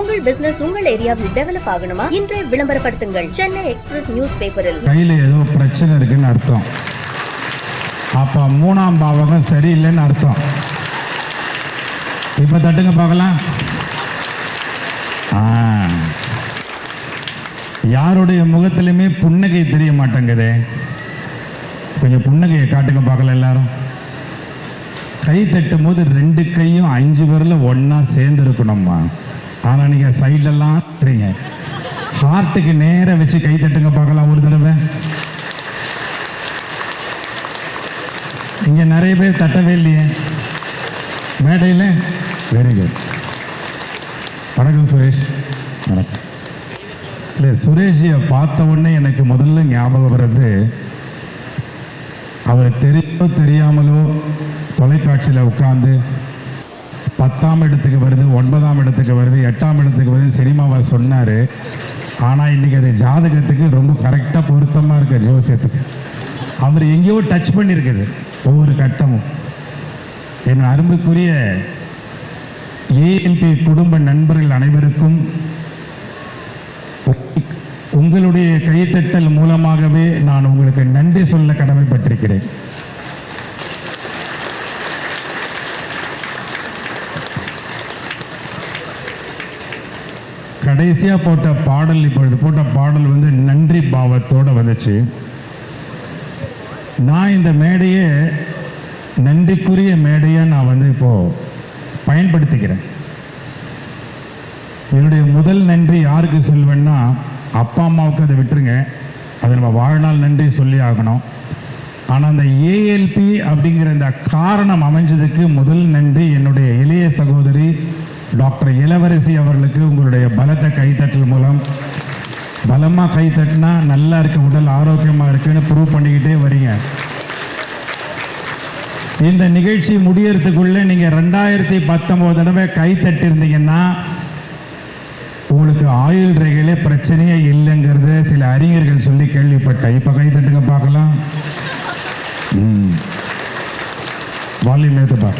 உங்கள் பிசினஸ் உங்கள் ஏரியாவில் டெவலப் ஆகணுமா? இன்றைய விளம்பரப்படுத்துங்கள் சென்னை எக்ஸ்பிரஸ் நியூஸ் பேப்பரில். கையில் ஏதோ பிரச்சனை இருக்குன்னு அர்த்தம். அப்போ 3ஆம் பாவகம் சரியில்லைன்னு அர்த்தம். இப்போ தட்டுங்க பார்க்கலாம். யாருடைய முகத்திலுமே புன்னகை தெரிய மாட்டேங்குதே. கொஞ்சம் புன்னகையை காட்டுங்க பார்க்கலாம் எல்லாரும். கை தட்டும் போது 2 கையும் 5 பேரில் ஒன்றா சேர்ந்து இருக்கணும்மா. ஆனால் நீங்கள் சைட்லலாம் தட்டுறீங்க. ஹார்ட்டுக்கு நேராக வச்சு கை தட்டுங்க பார்க்கலாம் ஒரு தடவை. இங்கே நிறைய பேர் தட்டவே இல்லையே மேடையில். Very good. வணக்கம் சுரேஷ். வணக்கம். இல்லை, சுரேஷியை பார்த்த உடனே எனக்கு முதல்ல ஞாபகம் வர்றது, அவர் தெரியாமோ தெரியாமலோ தொலைக்காட்சியில் உட்காந்து 10ஆம் இடத்துக்கு வருது, 9ஆம் இடத்துக்கு வருது, 8ஆம் இடத்துக்கு வருது சினிமாவை சொன்னார். ஆனால் இன்றைக்கி அது ஜாதகத்துக்கு ரொம்ப கரெக்டாக பொருத்தமாக இருக்குது. ஜோசியத்துக்கு அவர் எங்கேயோ டச் பண்ணியிருக்குது ஒவ்வொரு கட்டமும். என் அரும்புக்குரிய ஏஎல்பி குடும்ப நண்பர்கள் அனைவருக்கும் உங்களுடைய கைத்தட்டல் மூலமாகவே நான் உங்களுக்கு நன்றி சொல்ல கடமைப்பட்டிருக்கிறேன். கடைசியாக போட்ட பாடல், இப்பொழுது போட்ட பாடல் வந்து நன்றி பாவத்தோடு வந்துச்சு. நான் இந்த மேடையை நன்றிக்குரிய மேடையை நான் வந்து இப்போது பயன்படுத்திக்கிறேன். என்னுடைய முதல் நன்றி யாருக்கு சொல்வேன்னா, அப்பா அம்மாவுக்கு அதை விட்டுருங்க, அதை நம்ம வாழ்நாள் நன்றி சொல்லி ஆகணும். ஆனால் அந்த ஏஎல்பி அப்படிங்கிற இந்த காரணம் அமைஞ்சதுக்கு முதல் நன்றி என்னுடைய இளைய சகோதரி டாக்டர் இளவரசி அவர்களுக்கு. உங்களுடைய பலத்தை கைத்தட்டல் மூலம், பலமாக கைத்தட்டினா நல்லா இருக்கு, உடல் ஆரோக்கியமாக இருக்குன்னு ப்ரூவ் பண்ணிக்கிட்டே வரீங்க. இந்த நிகழ்ச்சி முடியறதுக்குள்ளே நீங்கள் 2019 தடவை கைத்தட்டிருந்தீங்கன்னா உங்களுக்கு ஆயுள் ரேகையிலே பிரச்சனையே இல்லைங்கிறத சில அறிஞர்கள் சொல்லி கேள்விப்பட்டேன். இப்போ கைத்தட்டுங்க பார்க்கலாம். வால்யூம் ஏற்றுப்பா.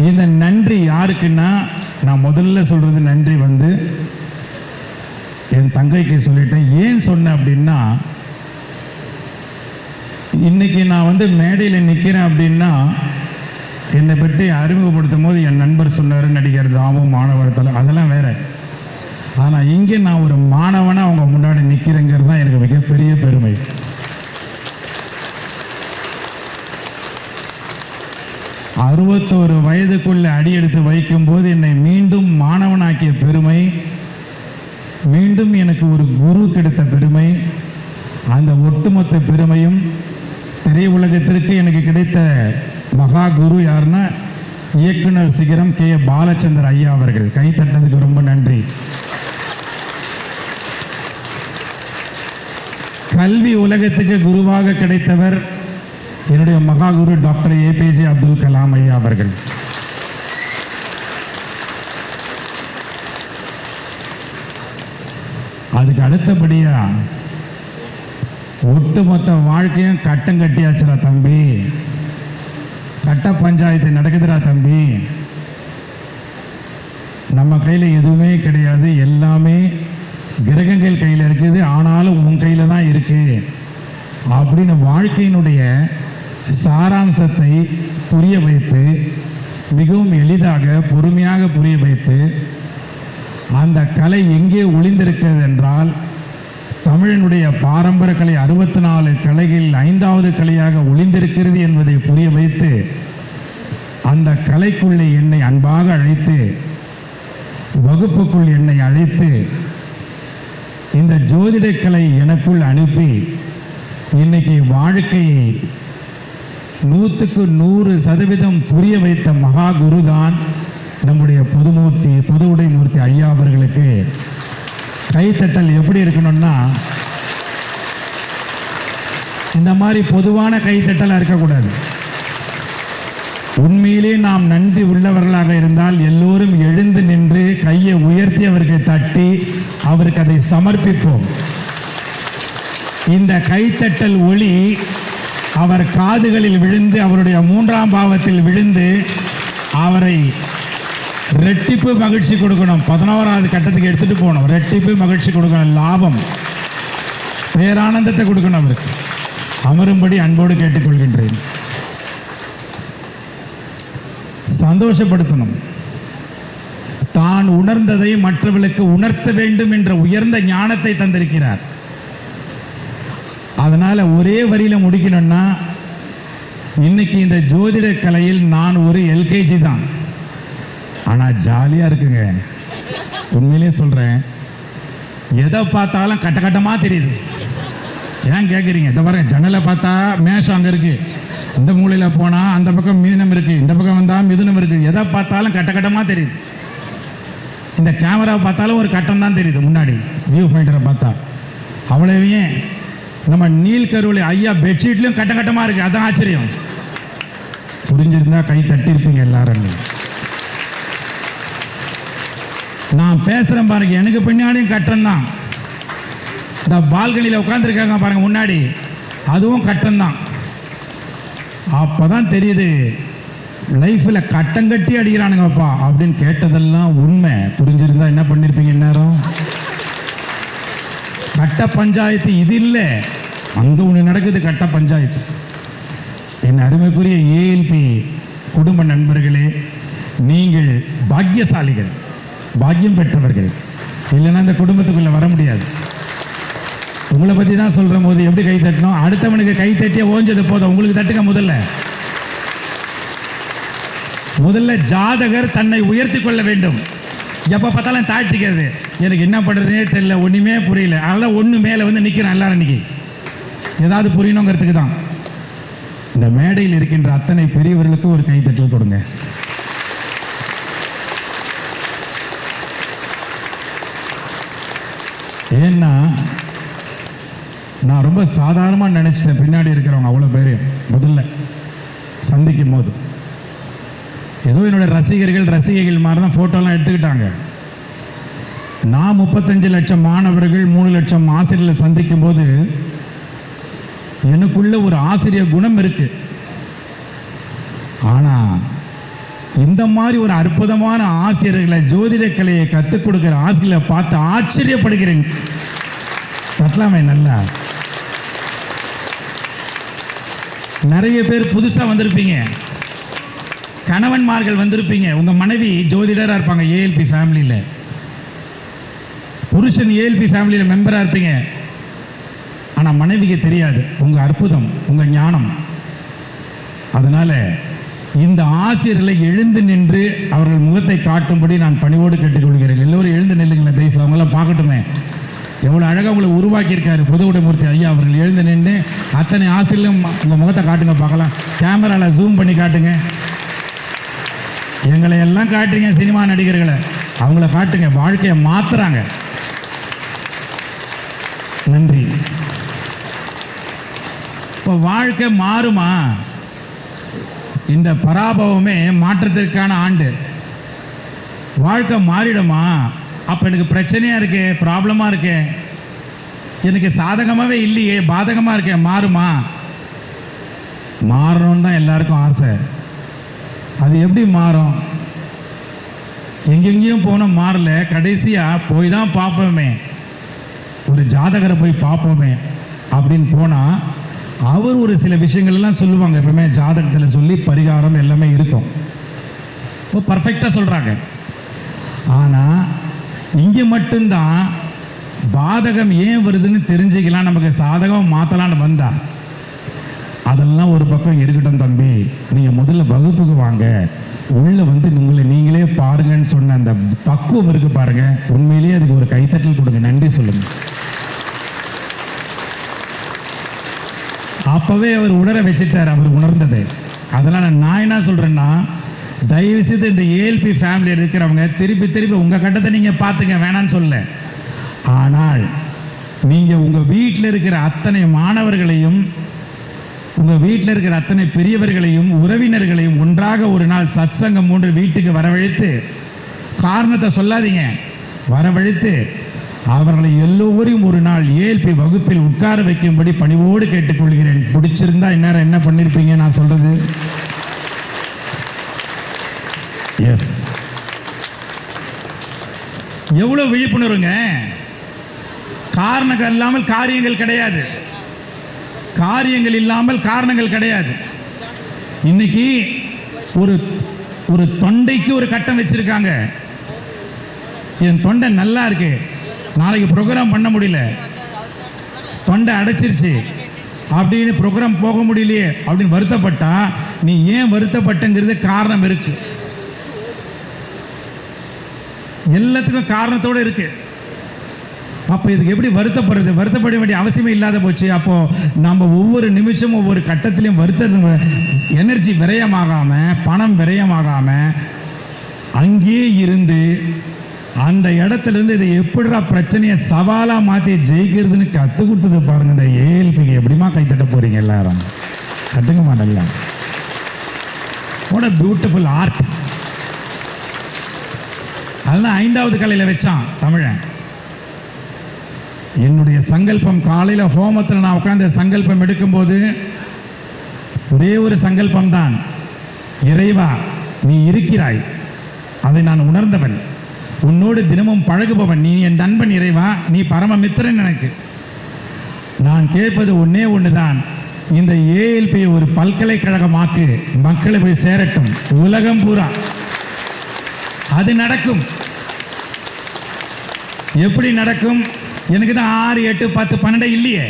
இந்த நன்றி யாருக்குன்னா, நான் முதல்ல சொல்கிறது நன்றி வந்து என் தங்கைக்கு சொல்லிட்டேன். ஏன் சொன்னேன் அப்படின்னா, இன்றைக்கி நான் வந்து மேடையில் நிற்கிறேன் அப்படின்னா, என்னை பற்றி அறிமுகப்படுத்தும் போது என் நண்பர் சொன்னார், நடிகர் தாமு மாணவர் தலை, அதெல்லாம் வேறு. ஆனால் இங்கே நான் ஒரு மாணவனாக அவங்க முன்னாடி நிற்கிறேங்கிறது தான் எனக்கு மிகப்பெரிய பெருமை. அறுபத்தோரு வயதுக்குள்ளே அடியெடுத்து வைக்கும்போது என்னை மீண்டும் மாணவனாக்கிய பெருமை, மீண்டும் எனக்கு ஒரு குரு கிடைத்த பெருமை, அந்த ஒட்டுமொத்த பெருமையும் திரையுலகத்திற்கு எனக்கு கிடைத்த மகா குரு யாருன்னா இயக்குனர் சிகரம் கே பாலச்சந்தர் ஐயா அவர்கள். கைத்தட்டதுக்கு ரொம்ப நன்றி. கல்வி உலகத்துக்கு குருவாக கிடைத்தவர் என்னுடைய மகா குரு டாக்டர் ஏபிஜே அப்துல் கலாம் ஐயா அவர்கள். அதுக்கு அடுத்தபடியா ஒட்டுமொத்த வாழ்க்கையும் கட்டம் கட்டியாச்சுரா தம்பி, கட்ட பஞ்சாயத்து நடக்குதுரா தம்பி, நம்ம கையில் எதுவுமே கிடையாது, எல்லாமே கிரகங்கள் கையில் இருக்குது, ஆனாலும் உன் கையில் தான் இருக்குது அப்படின்னு வாழ்க்கையினுடைய சாராம்சத்தை புரிய வைத்து, மிகவும் எளிதாக பொறுமையாக புரிய வைத்து, அந்த கலை எங்கே ஒளிந்திருக்கிறது என்றால், தமிழனுடைய பாரம்பரிய கலை 64 கலைகளில் 5வது கலையாக ஒளிந்திருக்கிறது என்பதை புரிய வைத்து, அந்த கலைக்குள்ளே என்னை அன்பாக அழைத்து, வகுப்புக்குள் என்னை அழைத்து, இந்த ஜோதிட கலை எனக்குள் அனுப்பி, இன்னைக்கு வாழ்க்கையை 100க்கு 100% புரிய வைத்த மகா குருதான் நம்முடைய பொது உடைமூர்த்தி ஐயா அவர்களுக்கு கைத்தட்டல் எப்படி இருக்கணும்னா, இந்த மாதிரி பொதுவான கைத்தட்டலாக இருக்கக்கூடாது. உண்மையிலே நாம் நன்றி உள்ளவர்களாக இருந்தால் எல்லோரும் எழுந்து நின்று கையை உயர்த்தி அவருக்கு தட்டி அவருக்கு அதை சமர்ப்பிப்போம். இந்த கைத்தட்டல் ஒளி அவர் காதுகளில் விழுந்து, அவருடைய 3ஆம் பாவத்தில் விழுந்து, அவரை ரெட்டிப்பு மகிழ்ச்சி கொடுக்கணும். 11வது கட்டத்துக்கு எடுத்துட்டு போகணும். ரெட்டிப்பு மகிழ்ச்சி கொடுக்கணும், லாபம், பேரானந்தத்தை கொடுக்கணும். அவருக்கு அமரும்படி அன்போடு கேட்டுக்கொள்கின்றேன். சந்தோஷப்படுத்தணும். தான் உணர்ந்ததை மற்றவர்களுக்கு உணர்த்த வேண்டும் என்ற உயர்ந்த ஞானத்தை தந்திருக்கிறார். அதனால ஒரே வரியில முடிக்கணும்னா, இன்னைக்கு இந்த ஜோதிட கலையில் நான் ஒரு எல்கேஜி தான். ஆனா ஜாலியா இருக்குங்க. உண்மையிலே சொல்றேன், எதை பார்த்தாலும் கட்ட கட்டமா தெரியுது. ஏன் கேட்குறீங்க? இதை பாருங்க, ஜன்னலை பார்த்தா மேஷம் அங்கே இருக்கு, இந்த மூலையில் போனால் அந்த பக்கம் மீனம் இருக்கு, இந்த பக்கம் வந்தால் மிதுனம் இருக்கு. எதை பார்த்தாலும் கட்ட கட்டமாக தெரியுது. இந்த கேமராவை பார்த்தாலும் ஒரு கட்டம் தான் தெரியுது முன்னாடி, வியூ ஃபைண்டரை பார்த்தா. அவ்வளவே நம்ம நீல்கருவிலை ஐயா பெட்ஷீட்லையும் கட்ட கட்டமாக இருக்கு. அதான் ஆச்சரியம். புரிஞ்சிருந்தா கை தட்டியிருப்பீங்க எல்லாரும். நான் பேசுகிறேன் பாருங்க, எனக்கு பின்னாடியும் கட்டம் தான். இந்த பால்கனியில் உட்காந்துருக்காங்க பாருங்க முன்னாடி, அதுவும் கட்டம்தான். அப்போ தான் தெரியுது, லைஃப்பில் கட்டம் கட்டி அடிக்கிறானுங்கப்பா அப்படின்னு கேட்டதெல்லாம் உண்மை. புரிஞ்சிருந்தா என்ன பண்ணியிருப்பீங்க நேரம்? கட்ட பஞ்சாயத்து இது இல்லை, அங்கே ஒன்று நடக்குது, கட்ட பஞ்சாயத்து. என் அருமைக்குரிய ஏஎல்பி குடும்ப நண்பர்களே, நீங்கள் பாக்கியசாலிகள், பாக்கியம் பெற்றவர்கள். இல்லைன்னா இந்த குடும்பத்துக்குள்ளே வர முடியாது. உங்களை பற்றி தான் சொல்கிற போது எப்படி கை தட்டணும்? அடுத்தவனுக்கு கை தட்டிய ஓஞ்சது போதும், உங்களுக்கு தட்டுங்க. முதல்ல ஜாதகர் தன்னை உயர்த்தி கொள்ள வேண்டும். எப்போ பார்த்தாலும் தாழ்த்திக்கிறது, எனக்கு என்ன பண்ணுறதுனே தெரியல, ஒன்றுமே புரியல, அதெல்லாம் ஒன்று மேலே வந்து நிற்கிறேன் எல்லாரும். இன்னைக்கு ஏதாவது புரியணுங்கிறதுக்கு தான். இந்த மேடையில் இருக்கின்ற அத்தனை பெரியவர்களுக்கு ஒரு கைத்தட்டல் கொடுங்க. ஏன்னா நான் ரொம்ப சாதாரணமாக நினச்சிட்டேன். பின்னாடி இருக்கிறவங்க அவ்வளோ பேரையும் முதல்ல சந்திக்கும் போது ஏதோ என்னோட ரசிகைகள் மாதிரி தான் ஃபோட்டோலாம் எடுத்துக்கிட்டாங்க. நான் 35 லட்சம் மாணவர்கள், 3 லட்சம் ஆசிரியர்களை சந்திக்கும் போது எனக்குள்ள ஒரு ஆசிரியர் குணம் இருக்கு. ஆனால் இந்த மாதிரி ஒரு அற்புதமான ஆசிரியர்களை, ஜோதிட கலையை கற்றுக் கொடுக்குற ஆசிரியர்களை பார்த்து ஆச்சரியப்படுகிறேன். தட்டலாமே நல்லா. நிறைய பேர் புதுசாக வந்திருப்பீங்க, கணவன்மார்கள் வந்திருப்பீங்க. உங்கள் மனைவி ஜோதிடராக இருப்பாங்க ஏஎல்பி ஃபேமிலியில், புருஷன் ஏஎல்பி ஃபேமிலியில் மெம்பராக இருப்பீங்க. ஆனால் மனைவிக்கு தெரியாது உங்கள் அற்புதம், உங்கள் ஞானம். அதனால் இந்த ஆசிரியர்களை எழுந்து நின்று அவர்கள் முகத்தை காட்டும்படி நான் பணிவோடு கேட்டுக்கொள்கிறேன். எல்லோரும் எழுந்து நில்லுங்களேன் தயவுசெய்து, அவங்களாம் பார்க்கட்டுமே எவ்வளோ அழகாக உங்களை உருவாக்கியிருக்காரு பொதுவுடைமூர்த்தி ஐயா அவர்கள். எழுந்து நின்று அத்தனை ஆசிரியர்களும் உங்கள் முகத்தை காட்டுங்க பார்க்கலாம். கேமராவில் ஜூம் பண்ணி காட்டுங்க. எங்களை எல்லாம் காட்டுறீங்க, சினிமா நடிகர்களை அவங்கள காட்டுங்க, வாழ்க்கையை மாற்றுறாங்க. நன்றி. இப்போ வாழ்க்கை மாறுமா? இந்த பராபவமே மாற்றத்திற்கான ஆண்டு. வாழ்க்கை மாறிடுமா? அப்போ எனக்கு பிரச்சனையாக இருக்கே, ப்ராப்ளமாக இருக்கே, எனக்கு சாதகமாகவே இல்லையே, பாதகமாக இருக்கே, மாறுமா? மாறணும்னு தான் எல்லாருக்கும் ஆசை. அது எப்படி மாறும்? எங்கெங்கேயும் போனால் மாறல, கடைசியாக போய் தான் பார்ப்போமே, ஒரு ஜாதகரை போய் பார்ப்போமே அப்படின்னு போனால் அவர் ஒரு சில விஷயங்கள்லாம் சொல்லுவாங்க. எப்பவுமே ஜாதகத்தில் சொல்லி பரிகாரம் எல்லாமே இருக்கும், பர்ஃபெக்டாக சொல்கிறாங்க. ஆனால் இங்கே மட்டும்தான் பாதகம் ஏன் வருதுன்னு தெரிஞ்சுக்கலாம், நமக்கு சாதகம் மாற்றலான்னு வந்தா. அதெல்லாம் ஒரு பக்கம் இருக்கட்டும் தம்பி, நீங்கள் முதல்ல வகுப்புக்கு வாங்க, உள்ளே வந்து உங்களை நீங்களே பாருங்கன்னு சொன்ன அந்த பக்குவம் இருக்கு பாருங்க, உண்மையிலேயே அதுக்கு ஒரு கைத்தட்டல் கொடுங்க, நன்றி சொல்லுங்க. அப்போவே அவர் உணர வச்சுட்டார், அவர் உணர்ந்தது. அதனால் நான் என்ன சொல்கிறேன்னா, தயவுசெய்து இந்த ஏஎல்பி ஃபேமிலியில் இருக்கிறவங்க திருப்பி திருப்பி உங்கள் கட்டத்தை நீங்கள் பார்த்துங்க, வேணான்னு சொல்ல. ஆனால் நீங்கள் உங்கள் வீட்டில் இருக்கிற அத்தனை மாணவர்களையும், உங்கள் வீட்டில் இருக்கிற அத்தனை பெரியவர்களையும், உறவினர்களையும் ஒன்றாக ஒரு நாள் சத்சங்கம் 3 வீட்டுக்கு வரவழைத்து, காரணத்தை சொல்லாதீங்க, வரவழைத்து அவர்களை எல்லோரையும் ஒரு நாள் ஏஎல்பி வகுப்பில் உட்கார வைக்கும்படி பணிவோடு கேட்டுக்கொள்கிறேன். பிடிச்சிருந்தா இந்நேரம் என்ன பண்ணியிருப்பீங்க நான் சொல்கிறது? எஸ், எவ்வளோ விழிப்புணர்வுங்க. காரணங்கள் இல்லாமல் காரியங்கள் கிடையாது, காரியங்கள் இல்லாமல் காரணங்கள் கிடையாது. இன்னைக்கு ஒரு ஒரு தொண்டைக்கு ஒரு கட்டம் வச்சிருக்காங்க. என் தொண்டை நல்லா இருக்கு, நாளைக்கு ப்ரோக்ராம் பண்ண முடியல, தொண்டை அடைச்சிருச்சு அப்படின்னு ப்ரோக்ராம் போக முடியலையே அப்படின்னு வருத்தப்பட்டா, நீ ஏன் வருத்தப்பட்டங்கிறது காரணம் இருக்கு. எல்லாத்துக்கும் காரணத்தோடு இருக்கு. அப்போ இதுக்கு எப்படி வருத்தப்படுறது? வருத்தப்பட வேண்டிய அவசியமே இல்லாத போச்சு. அப்போ நம்ம ஒவ்வொரு நிமிஷமும் ஒவ்வொரு கட்டத்திலையும் எனர்ஜி விரயமாகாம, பணம் விரயமாகாம அங்கேயே இருந்து அந்த இடத்துல இருந்து இதை எப்படிடா பிரச்சனையை சவாலா மாற்றி ஜெயிக்கிறதுன்னு கற்றுக் கொடுத்தது பாருங்க. இந்த ஏஎல்பிக்கு எப்படிமா கைத்தட்ட போறீங்க எல்லாரும்? கட்டுங்கம்மா நல்லா. What a beautiful art. அதெல்லாம் 5வது கலையில் வச்சான் தமிழன். என்னுடைய சங்கல்பம் காலையில் ஹோமத்தில் நான் உட்காந்து சங்கல்பம் எடுக்கும்போது ஒரே ஒரு சங்கல்பம் தான், இறைவா நீ இருக்கிறாய், அதை நான் உணர்ந்தவன், உன்னோடு தினமும் பழகுபவன், நீ என் நண்பன் இறைவா, நீ பரம மித்திரன் எனக்கு. நான் கேட்பது ஒன்னே ஒன்றுதான், இந்த ஏஎல்பி ஒரு பல்கலைக்கழகமாக்கு, மக்களை போய் சேரட்டும் உலகம் பூரா. அது நடக்கும். எப்படி நடக்கும்? எனக்கு தான் 6, 8, 10, 12 இல்லையே,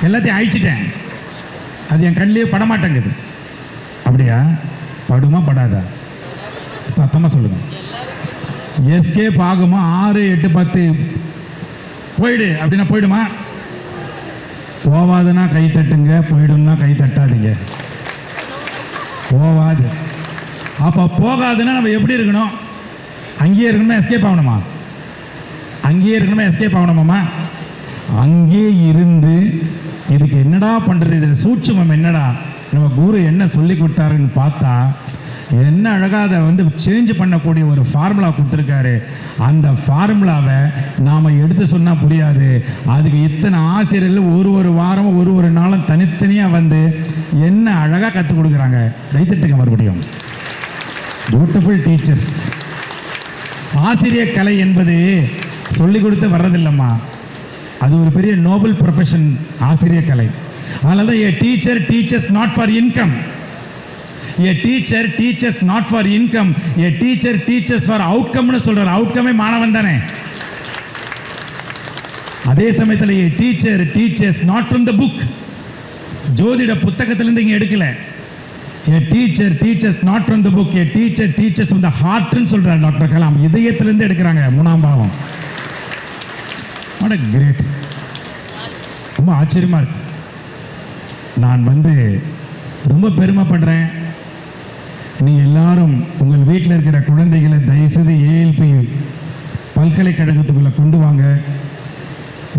எல்லாத்தையும் அழிச்சிட்டேன். அது என் கண்ணிலேயே படமாட்டேங்குது. அப்படியா? படுமா படாதா? சத்தமாக சொல்லுங்க. எஸ்கேப் ஆகுமா? 6, 8, 10 போயிடு அப்படின்னா போயிடுமா? போவாதுன்னா கை தட்டுங்க, போயிடும்னா கை தட்டாதீங்க. போவாது. அப்போ போகாதுன்னா நம்ம எப்படி இருக்கணும்? அங்கேயே இருக்கணுமா எஸ்கேப் ஆகணுமா? அங்கேயே இருக்கணுமா எஸ்கேப் ஆகணுமாம்மா? அங்கேயே இருந்து இதுக்கு என்னடா பண்ணுறது, இதில் சூட்சுமம் என்னடா, நம்ம குரு என்ன சொல்லி கொடுத்தாருன்னு பார்த்தா என்ன அழகாக அதை சேஞ்ச் பண்ணக்கூடிய ஒரு ஃபார்முலா கொடுத்துருக்காரு. அந்த ஃபார்முலாவை நாம் எடுத்து சொன்னால் புரியாது. அதுக்கு இத்தனை ஆசிரியர்கள் ஒரு வாரமும் ஒரு நாளும் தனித்தனியாக என்ன அழகாக கற்றுக் கொடுக்குறாங்க. கைத்தட்டுங்க மறுபடியும். Beautiful teachers. ஆசிரியர் கலை என்பது சொல்லிக் கொடுத்து வர்றதில்லம்மா, அது ஒரு பெரிய நோபல் ப்ரொஃபஷன் ஆசிரியர் கலை. அதனால தான் a teacher teaches not for income, a teacher teaches not for income, a teacher teaches for அவுட்கம்னு சொல்றாரு. அவுட்கமே மாணவன் தானே. அதே சமயத்தில் a teacher teaches not from the book, ஜோதிட புத்தகத்திலிருந்து இங்கே எடுக்கல. A teacher teaches not from the book, a teacher teaches from the ஹார்ட்னு சொல்றாரு டாக்டர் கலாம். இதயத்திலிருந்து எடுக்கிறாங்க 3ஆம் பாவம். What a great. ரொம்ப ஆச்சரியமா இருக்கு. நான் ரொம்ப பெருமைப்படுறேன். நீங்கள் எல்லாரும் உங்கள் வீட்டில் இருக்கிற குழந்தைகளை தயவுசெய்து ஏஎல்பி பல்கலைக்கழகத்துக்குள்ளே கொண்டு வாங்க.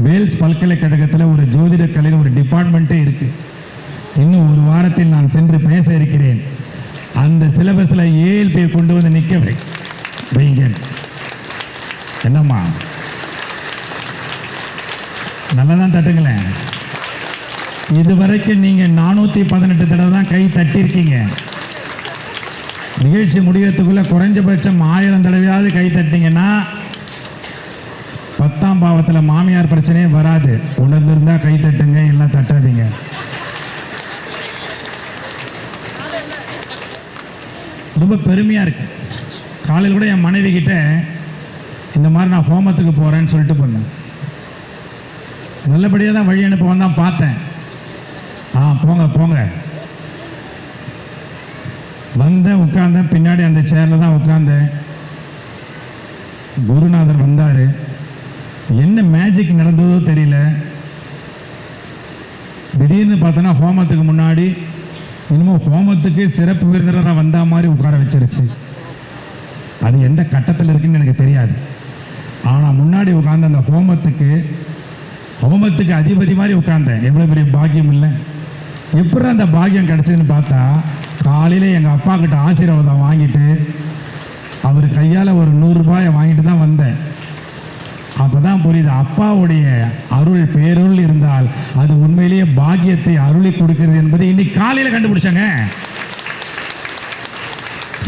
வேல்ஸ் பல்கலைக்கழகத்தில் ஒரு ஜோதிட கலையில் ஒரு டிபார்ட்மெண்ட்டே இருக்குது. இன்னும் ஒரு வாரத்தில் நான் சென்று பேச இருக்கிறேன். அந்த சிலபஸில் ஏஎல்பியை கொண்டு வந்து நிற்க வைங்க. என்னம்மா நல்லா தான் தட்டுங்களேன். இதுவரைக்கும் நீங்கள் 418 தடவை தான் கை தட்டியிருக்கீங்க. நிகழ்ச்சி முடிகிறதுக்குள்ளே குறைஞ்சபட்சம் 1000 தடவையாவது கை தட்டிங்கன்னா 10ஆம் பாவத்தில் மாமியார் பிரச்சனையே வராது. உணர்ந்திருந்தால் கை தட்டுங்க, எல்லாம் தட்டாதீங்க. ரொம்ப பெருமையாக இருக்குது. காலையில் கூட என் மனைவி கிட்ட இந்த மாதிரி நான் ஹோமத்துக்கு போகிறேன்னு சொல்லிட்டு போனேன். நல்லபடியாக தான் வழி அனுப்புவான் தான் பார்த்தேன். போங்க போங்க. வந்தேன், உட்கார்ந்தேன், பின்னாடி அந்த சேரில் தான் உட்கார்ந்தேன். குருநாதர் வந்தார். என்ன மேஜிக் நடந்ததோ தெரியல. திடீர்னு பார்த்தோன்னா ஹோமத்துக்கு முன்னாடி இன்னமும் ஹோமத்துக்கு சிறப்பு விருந்தினராக வந்த மாதிரி உட்கார வச்சிருச்சு. அது எந்த கட்டத்தில் இருக்குன்னு எனக்கு தெரியாது. ஆனால் முன்னாடி உட்கார்ந்த அந்த ஹோமத்துக்கு அதிபதி மாதிரி உட்கார்ந்தேன். எவ்வளோ பெரிய பாக்கியம் இல்லை. எப்படி அந்த பாக்கியம் கிடைச்சதுன்னு பார்த்தா, காலையில் எங்கள் அப்பா கிட்ட ஆசீர்வாதம் வாங்கிட்டு அவர் கையால் ஒரு 100 ரூபாயை வாங்கிட்டு தான் வந்தேன். அப்போ தான் புரியுது, அப்பாவுடைய அருள் பேருள் இருந்தால் அது உண்மையிலேயே பாக்கியத்தை அருளி கொடுக்கிறது என்பதை இன்னைக்கு காலையில் கண்டுபிடிச்சேங்க.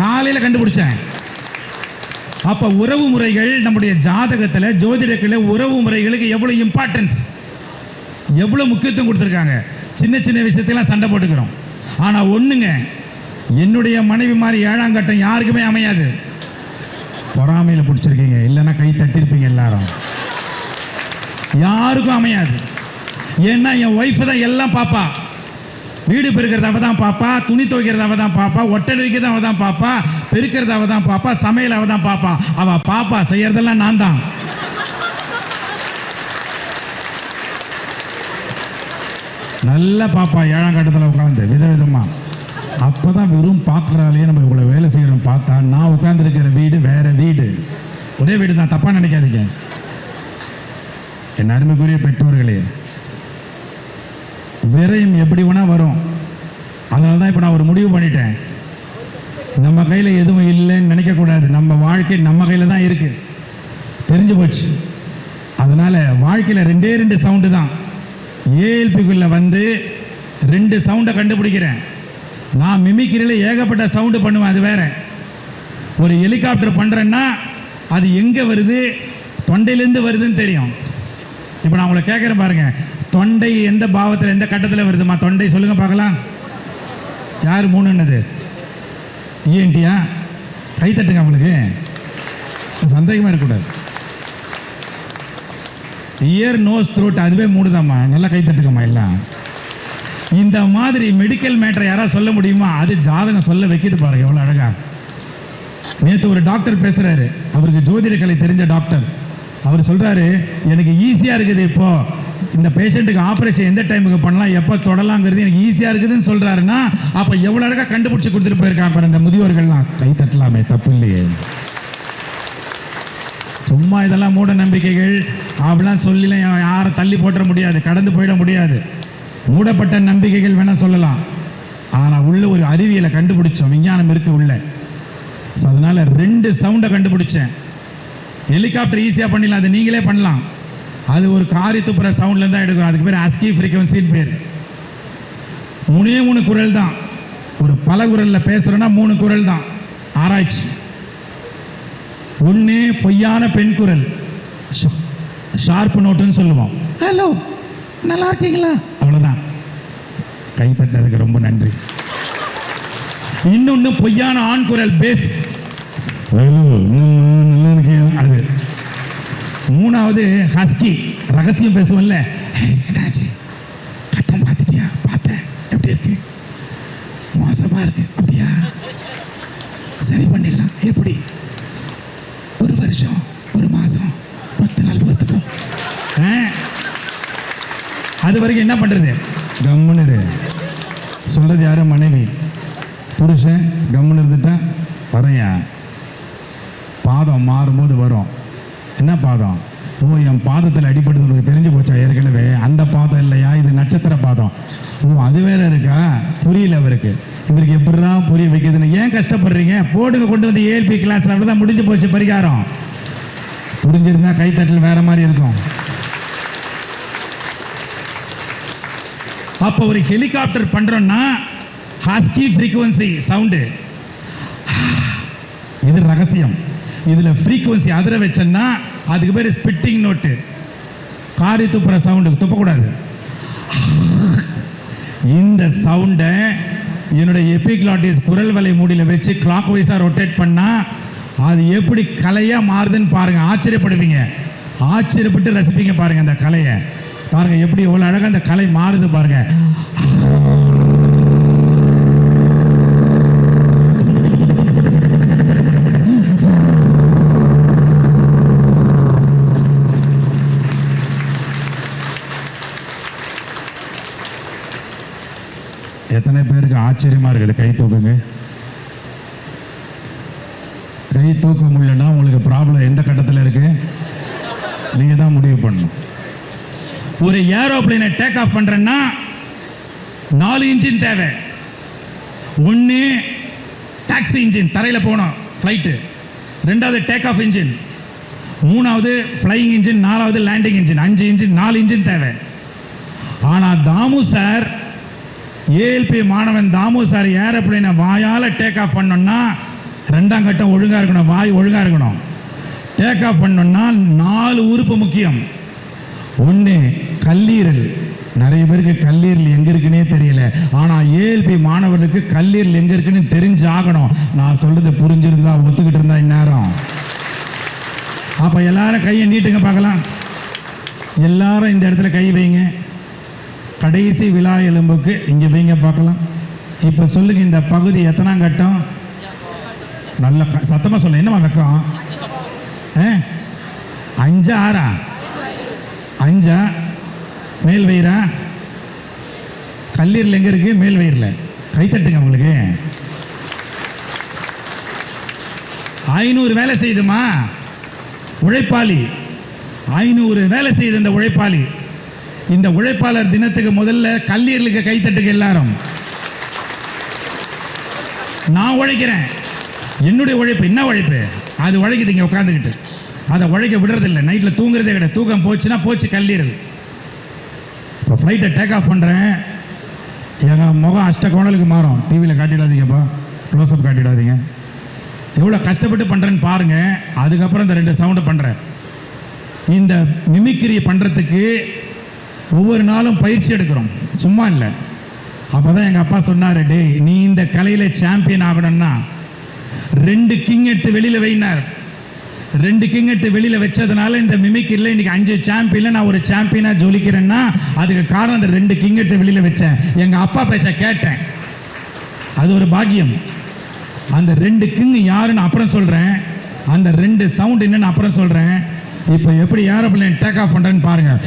காலையில் கண்டுபிடிச்சேன். அப்போ உறவு முறைகள் நம்முடைய ஜாதகத்தில் ஜோதிடத்தில் உறவு முறைகளுக்கு எவ்வளோ இம்பார்ட்டன்ஸ், எவ்வளோ முக்கியத்துவம் கொடுத்துருக்காங்க. சின்ன சின்ன விஷயத்தெல்லாம் சண்டை போட்டுக்கிறோம். ஆனால் ஒன்றுங்க, என்னுடைய மனைவி மாதிரி 7ஆம் கட்டம் யாருக்குமே அமையாது. பொறாமையில் பிடிச்சிருக்கீங்க, இல்லைன்னா கை தட்டிருப்பீங்க எல்லாரும். யாருக்கும் அமையாது. ஏன்னா என் ஒய்ஃபு தான் எல்லாம் பாப்பா. வீடு பெருக்கிறது அவ தான் பாப்பா, துணி துவைக்கிறது அவ தான் பாப்பா, ஒட்டடை வைக்கிறது அவ தான் பாப்பா, பெருக்கிறது அவ தான் பாப்பா, சமையல் அவ தான் பாப்பா. அவ பாப்பா செய்யறதெல்லாம் நான் தான். நல்ல பாப்பா 7ஆம் கட்டத்தில் உட்காந்து விதவிதமாக. அப்போ தான் வெறும் பார்க்குறாலே நம்ம இவ்வளோ வேலை செய்கிறோம் பார்த்தா, நான் உட்காந்துருக்கிற வீடு வேறு வீடு, ஒரே வீடு தான். தப்பாக நினைக்காதீங்க என் அருமைக்குரிய பெற்றோர்களே. விரயம் எப்படி வேணால் வரும். அதனால தான் இப்போ நான் ஒரு முடிவு பண்ணிட்டேன். நம்ம கையில் எதுவும் இல்லைன்னு நினைக்கக்கூடாது. நம்ம வாழ்க்கை நம்ம கையில் தான் இருக்குது, தெரிஞ்சு போச்சு. அதனால் வாழ்க்கையில் 2 சவுண்டு தான். ஏஎல்பிக்குள்ளே வந்து 2 சவுண்டை கண்டுபிடிக்கிறேன். நான் மிமிக்கிரியில் ஏகப்பட்ட சவுண்டு பண்ணுவேன், அது வேற. ஒரு ஹெலிகாப்டர் பண்ணுறேன்னா அது எங்கே வருது, தொண்டையிலேருந்து வருதுன்னு தெரியும். இப்போ நான் உங்களை கேட்குறேன் பாருங்கள், தொண்டை எந்த பாவத்தில் எந்த கட்டத்தில் வருதுமா? தொண்டை சொல்லுங்கள் பார்க்கலாம். யார் 3ன்னது? ENTயா? கை தட்டுங்க. அவங்களுக்கு சந்தேகமாக இருக்கக்கூடாது. இயர், நோஸ், த்ரோட் அதுவே 3 தான்மா. நல்லா கை தட்டுக்கம்மா எல்லாம். இந்த மாதிரி மெடிக்கல் மேட்டரை யாராவது சொல்ல முடியுமா? அது ஜாதகம் சொல்ல வைக்கிது பாருங்க, எவ்வளோ அழகா. நேற்று ஒரு டாக்டர் பேசுகிறாரு, அவருக்கு ஜோதிட கலை தெரிஞ்ச டாக்டர். அவர் சொல்கிறாரு, எனக்கு ஈஸியாக இருக்குது இப்போ இந்த பேஷண்ட்டுக்கு ஆப்ரேஷன் எந்த டைமுக்கு பண்ணலாம், எப்போ தொடலாங்கிறது எனக்கு ஈஸியாக இருக்குதுன்னு சொல்கிறாருன்னா, அப்போ எவ்வளோ அழகாக கண்டுபிடிச்சி கொடுத்துட்டு போயிருக்காங்க இந்த முதியோர்கள்லாம். கை தட்டலாமே, தப்பு இல்லையே. சும்மா இதெல்லாம் மூட நம்பிக்கைகள் அப்படிலாம் சொல்லிலாம் யாரை தள்ளி போட்டுற முடியாது, கடந்து போயிட முடியாது. மூடப்பட்ட நம்பிக்கைகள் வேணால் சொல்லலாம், ஆனால் உள்ள ஒரு அறிவியலை கண்டுபிடிச்சோம், விஞ்ஞானம் இருக்குது உள்ள. ஸோ அதனால் 2 சவுண்டை கண்டுபிடிச்சேன். ஹெலிகாப்டர் ஈஸியாக பண்ணிடலாம், அது நீங்களே பண்ணலாம். அது ஒரு காரி துப்புற சவுண்ட்லேருந்து தான் எடுக்கும். அதுக்கு பேர் ASCII ஃப்ரீக்வன்சின்னு பேர். 3 குரல் தான். ஒரு பல குரலில் பேசுகிறோன்னா 3 குரல் தான். ஆராய்ச்சி. 1 பொய்யான பெண் குரல், ஷார்ப் நோட்டுன்னு சொல்லுவோம். ஹலோ, நல்லா இருக்கீங்களா, அவ்வளோதான். கை தட்டதுக்கு ரொம்ப நன்றி. இன்னொன்று பொய்யான ஆண் குரல், பேஸ். ஹலோ, நல்லா இருக்கீங்க, அது. 3வது ஹஸ்கி, ரகசியம் பேசுவோம்ல. என்னாச்சு, கட்டம் பார்த்துட்டியா? பார்த்தேன், எப்படி இருக்கு? மோசமாக இருக்கு. அப்படியா, சரி பண்ணிடலாம். எப்படி? 1 வருஷம் 1 மாதம் 10 நாள் பொறுத்துப்போம். அது வரைக்கும் என்ன பண்ணுறது? கம்முன்னு சொல்கிறது யாரு? மனைவி. புருஷன் கம்முன்னு இருந்துட்டா வரையா, பாதம் மாறும்போது வரும். என்ன பாதம்? ஓ, என் பாதத்தில் அடிபடுது உங்களுக்கு தெரிஞ்சு போச்சா ஏற்கனவே? அந்த பாதம் இல்லையா, இது நட்சத்திர பாதம். ஓ, அது வேற இருக்கா? புரியல அவருக்கு. இவருக்கு எப்படிதான் புரிய வைக்கிறதுன்னு. ஏன் கஷ்டப்படுறீங்க? போடுங்க, கொண்டு வந்து ALP கிளாஸில். அப்படிதான் முடிஞ்சு போச்சு பரிகாரம். புரிஞ்சிருந்தா கைத்தட்டல் வேற மாதிரி இருக்கும். அப்போ ஒரு ஹெலிகாப்டர் பண்ணுறோன்னா ஹஸ்கி ஃப்ரீக்வன்சி சவுண்டு, இது ரகசியம். இதில் ஃப்ரீக்வன்சி அதிர வச்சேன்னா அதுக்கு பேர் ஸ்பிட்டிங் நோட்டு. காரி துப்புற சவுண்டு, துப்பக்கூடாது. இந்த சவுண்டை என்னுடைய எபிக்ளாட்டிஸ் குரல் வலை மூடியில் வச்சு கிளாக் வைஸாக ரொட்டேட் பண்ணால் அது எப்படி கலையாக மாறுதுன்னு பாருங்கள். ஆச்சரியப்படுவீங்க, ஆச்சரியப்பட்டு ரசிப்பீங்க. பாருங்கள் அந்த கலையை, பாருங்கள் எப்படி எவ்வளோ அழகாக அந்த கலை மாறுது பாருங்கள். எத்தனை பேருக்கு ஆச்சரியமாக இருக்குது? கை தூக்குங்க. கை தூக்க முடியலன்னா உங்களுக்கு ப்ராப்ளம் எந்த கட்டத்தில் இருக்குது நீங்கள் தான் முடிவு பண்ணணும். ஒரு ஏரோப்ளைனை டேக் ஆஃப் பண்ணுறேன்னா 4 இன்ஜின் தேவை. 1 டாக்ஸி இன்ஜின், தரையில் போகணும் ஃப்ளைட்டு. 2வது டேக் ஆஃப் இன்ஜின். 3வது ஃப்ளையிங் இன்ஜின். 4வது லேண்டிங் இன்ஜின். 5 இன்ஜின், 4 இன்ஜின் தேவை. ஆனால் தாமு சார், ALP மாணவன் தாமு சார் ஏரோப்ளைனை வாயால் டேக் ஆஃப் பண்ணோன்னா 2ஆம் கட்டம் ஒழுங்காக இருக்கணும், வாய் ஒழுங்காக இருக்கணும். டேக் ஆஃப் பண்ணோம்னா 4 உறுப்பு முக்கியம். ஒன்று கல்லீரல். நிறைய பேருக்கு கல்லீரல் எங்கே இருக்குன்னே தெரியல. ஆனால் ஏஎல்பி மாணவர்களுக்கு கல்லீரல் எங்கே இருக்குன்னு தெரிஞ்சாகணும். நான் சொல்றது புரிஞ்சிருந்தா ஒத்துக்கிட்டு இருந்தா இந்நேரம். அப்போ எல்லாரும் கையை நீட்டுங்க பார்க்கலாம். எல்லாரும் இந்த இடத்துல கை வைங்க. கடைசி விழா எலும்புக்கு இங்கே வைங்க பார்க்கலாம். இப்போ சொல்லுங்க, இந்த பகுதி எத்தனாம் கட்டம்? நல்ல சத்தமாக சொல்ல. என்னமா வெக்கம்? 5 6 5 மேல் வயிறா? கல்லீரல் எங்கே இருக்கு? மேல் வயிறில். கைத்தட்டுங்க உங்களுக்கு. 500 வேலை செய்யுதுமா உழைப்பாளி. 500 வேலை செய்யுது இந்த உழைப்பாளி. இந்த உழைப்பாளர் தினத்துக்கு முதல்ல கல்லீரலுக்கு கைத்தட்டுங்க எல்லாரும். நான் உழைக்கிறேன். என்னுடைய உழைப்பு என்ன உழைப்பு? அது உழைக்குதுங்க உட்காந்துக்கிட்டு. அதை உழைக்க விடுறதில்லை. நைட்டில் தூங்குறதே கிடையாது. தூக்கம் போச்சுன்னா போச்சு கல்லீரல். இப்போ ஃப்ளைட்டை டேக் ஆஃப் பண்ணுறேன். எங்கள் முகம் அஷ்டகோணலுக்கு மாறும். டிவியில் காட்டிடாதீங்கப்பா, க்ளோஸ்அப் காட்டிடாதீங்க. எவ்வளோ கஷ்டப்பட்டு பண்ணுறேன்னு பாருங்கள். அதுக்கப்புறம் இந்த 2 சவுண்டை பண்ணுறேன். இந்த மிமிக்ரி பண்ணுறதுக்கு ஒவ்வொரு நாளும் பயிற்சி எடுக்கிறோம், சும்மா இல்லை. அப்போ தான் எங்கள் அப்பா சொன்னார், டே நீ இந்த கலையில் சாம்பியன் ஆகணும்னா 2 கிங் எடுத்து வெளியில் வைனார். 2 கிங் எடுத்து வெளியில் வச்சதுனால இந்த மிமிக்ரியில் இன்றைக்கி 5 சாம்பியனில் நான் ஒரு சாம்பியனாக ஜொலிக்கிறேன்னா அதுக்கு காரணம் அந்த 2 கிங் எடுத்து வெளியில் வச்சேன். எங்கள் அப்பா பேச்ச கேட்டேன். அது ஒரு பாக்கியம். அந்த 2 கிங் யாருன்னு அப்புறம் சொல்கிறேன். அந்த 2 சவுண்ட் என்னன்னு அப்புறம் சொல்கிறேன். இப்போ எப்படி ஏரோப்ளேன் டேக் ஆஃப் பண்ணுறேன்னு பாருங்கள்.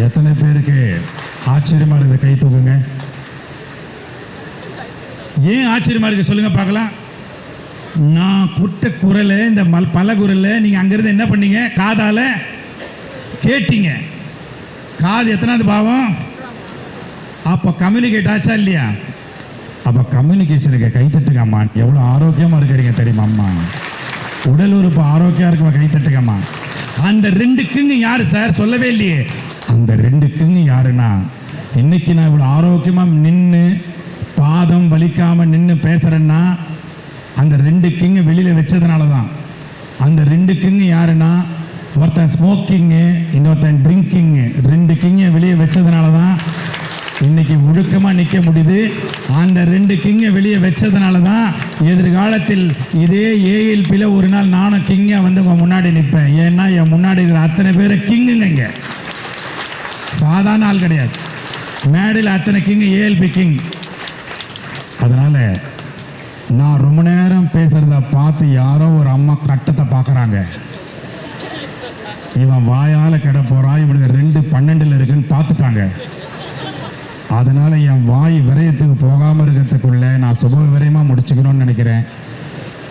எத்தனை பேருக்கு ஆச்சரியமா இருக்குது? கை தூக்குங்க. ஏன் ஆச்சரியமா இருக்கு சொல்லுங்க பார்க்கலாம். நான் புட்ட குரல், இந்த பல குரல் நீங்க அங்கிருந்து என்ன பண்ணீங்க? காதால கேட்டீங்க. காது எத்தனாவது பாவம்? அப்போ கம்யூனிகேட் ஆச்சா இல்லையா? அப்போ கம்யூனிகேஷனுக்கு கைத்தட்டுங்க அம்மா. எவ்வளோ ஆரோக்கியமா இருக்கிறீங்க தெரியுமா அம்மா? உடல் உறுப்பு ஆரோக்கியமா இருக்குமா? கைத்தட்டுங்கம்மா. அந்த 2 கிங் யாரு சார்? சொல்லவே இல்லையே. அந்த 2 கிங் யாருன்னா, இன்னைக்கு நான் இவ்வளோ ஆரோக்கியமாக நின்று பாதம் வலிக்காமல் நின்று பேசுகிறேன்னா அந்த 2 கிங்கை வெளியில் வச்சதுனால தான். அந்த 2 கிங் யாருன்னா, ஒருத்தன் ஸ்மோக்கிங்கு, இன்னொருத்தன் ட்ரிங்கிங்கு. 2 கிங்கை வெளியே வச்சதுனால தான் இன்னைக்கு ஒழுக்கமாக நிற்க முடியுது. அந்த 2 கிங்கை வெளியே வச்சதுனால தான் எதிர்காலத்தில் இதே ஏஎல்பியில் ஒரு நாள் நானும் கிங்காக வந்து உங்கள் முன்னாடி நிற்பேன். ஏன்னா என் முன்னாடி இருக்கிற அத்தனை பேரை கிங்குங்க. இங்கே சாதாரண ஆள் கிடையாது. மேடையில் அத்தனை கிங், ஏஎல்பி கிங். அதனால் நான் ரொம்ப நேரம் பேசுகிறத பார்த்து யாரோ ஒரு அம்மா கட்டத்தை பார்க்குறாங்க. இவன் வாயால் கெட போகிறான், இவனுக்கு 2:12 இருக்குன்னு பார்த்துட்டாங்க. அதனால் என் வாய் விரயத்துக்கு போகாமல் இருக்கிறதுக்குள்ள நான் சுப விரயமாக முடிச்சுக்கணும்னு நினைக்கிறேன்.